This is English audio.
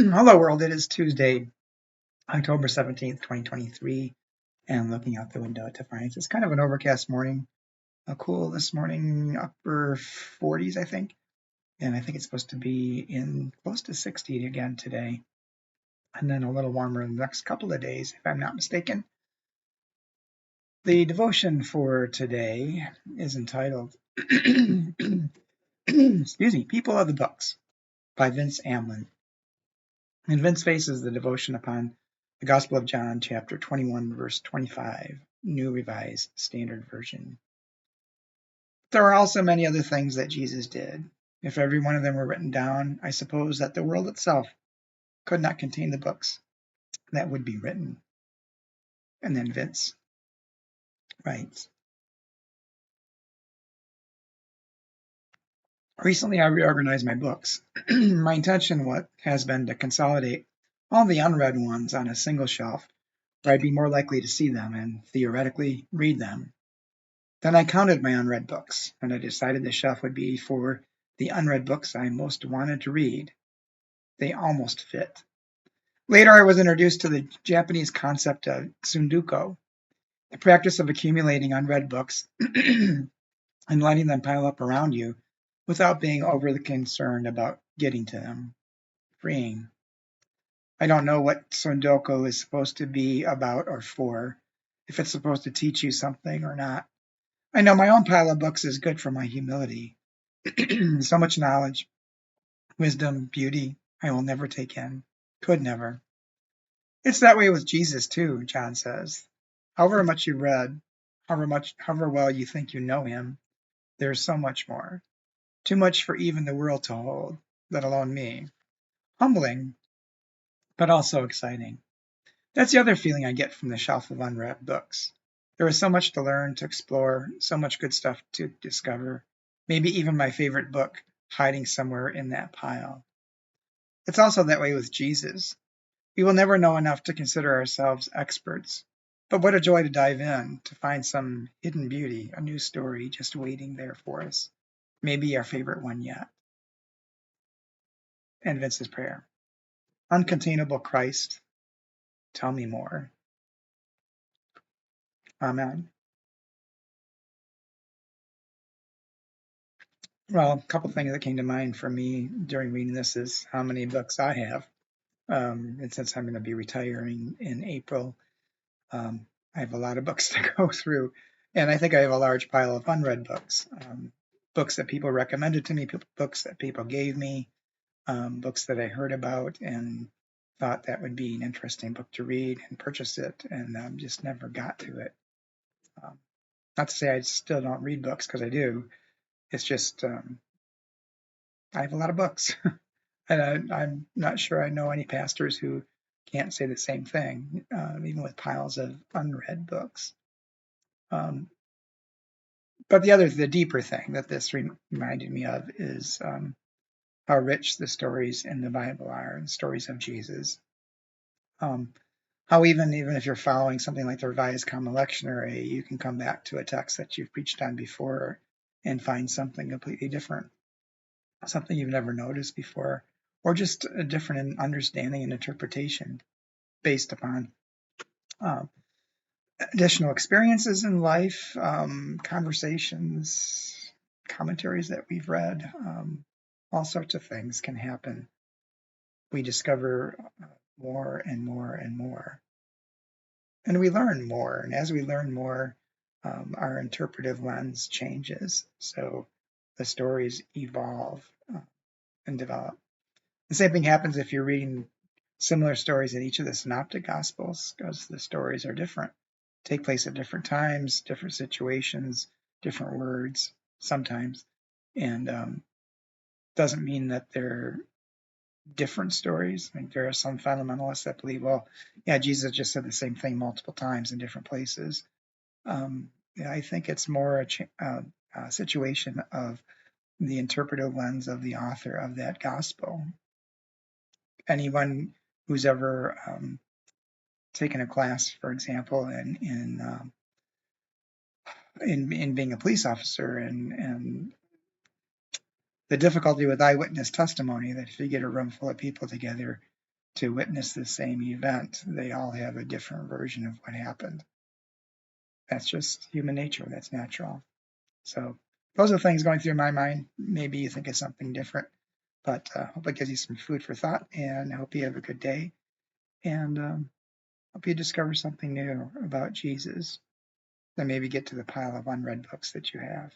Hello, world. It is Tuesday, October 17th, 2023, and looking out the window to find it's kind of an overcast morning. Cool this morning, upper 40s, I think. And I think it's supposed to be in close to 60 again today. And then a little warmer in the next couple of days, if I'm not mistaken. The devotion for today is entitled, excuse me, People of the Books by Vince Amlin. And Vince bases the devotion upon the Gospel of John, chapter 21, verse 25, New Revised Standard Version. There are also many other things that Jesus did. If every one of them were written down, I suppose that the world itself could not contain the books that would be written. And then Vince writes, recently I reorganized my books. My intention has been to consolidate all the unread ones on a single shelf where I'd be more likely to see them and theoretically read them. Then I counted my unread books, and I decided the shelf would be for the unread books I most wanted to read. They almost fit. Later, I was introduced to the Japanese concept of tsunduko, the practice of accumulating unread books and letting them pile up around you without being overly concerned about getting to them. Freeing. I don't know what tsunduko is supposed to be about or for, if it's supposed to teach you something or not. I know my own pile of books is good for my humility. So much knowledge, wisdom, beauty, I will never take in. Could never. It's that way with Jesus too, John says. However much you read, however well you think you know him, there's so much more. Too much for even the world to hold, let alone me. Humbling, but also exciting. That's the other feeling I get from the shelf of unread books. There is so much to learn, to explore, so much good stuff to discover. Maybe even my favorite book hiding somewhere in that pile. It's also that way with Jesus. We will never know enough to consider ourselves experts. But what a joy to dive in, to find some hidden beauty, a new story just waiting there for us. Maybe our favorite one yet. And Vince's prayer. Uncontainable Christ, tell me more. Amen. Well, a couple things that came to mind for me during reading this is how many books I have. And since I'm going to be retiring in April, I have a lot of books to go through. And I think I have a large pile of unread books, books that people recommended to me, books that people gave me, books that I heard about and thought that would be an interesting book to read and purchase it, and just never got to it. Not to say I still don't read books, because I do. It's just I have a lot of books. And I'm not sure I know any pastors who can't say the same thing, even with piles of unread books. But the deeper thing that this reminded me of is how rich the stories in the Bible are, the stories of Jesus. How even if you're following something like the Revised Common Lectionary, you can come back to a text that you've preached on before and find something completely different, something you've never noticed before, or just a different understanding and interpretation based upon additional experiences in life, conversations, commentaries that we've read. All sorts of things can happen. We discover more and more and more. And we learn more. And as we learn more, our interpretive lens changes. So the stories evolve and develop. The same thing happens if you're reading similar stories in each of the synoptic gospels, because the stories are different, take place at different times, different situations, different words sometimes, and doesn't mean that they're different stories. I think there are some fundamentalists that believe, well, yeah, Jesus just said the same thing multiple times in different places. I think it's more a situation of the interpretive lens of the author of that gospel. Anyone who's ever taken a class, for example, in being a police officer, and the difficulty with eyewitness testimony, that if you get a room full of people together, to witness the same event. They all have a different version of what happened. That's just human nature. That's natural. So those are things going through my mind. Maybe you think of something different, but I hope it gives you some food for thought, and I hope you have a good day, and hope you discover something new about Jesus, and maybe get to the pile of unread books that you have.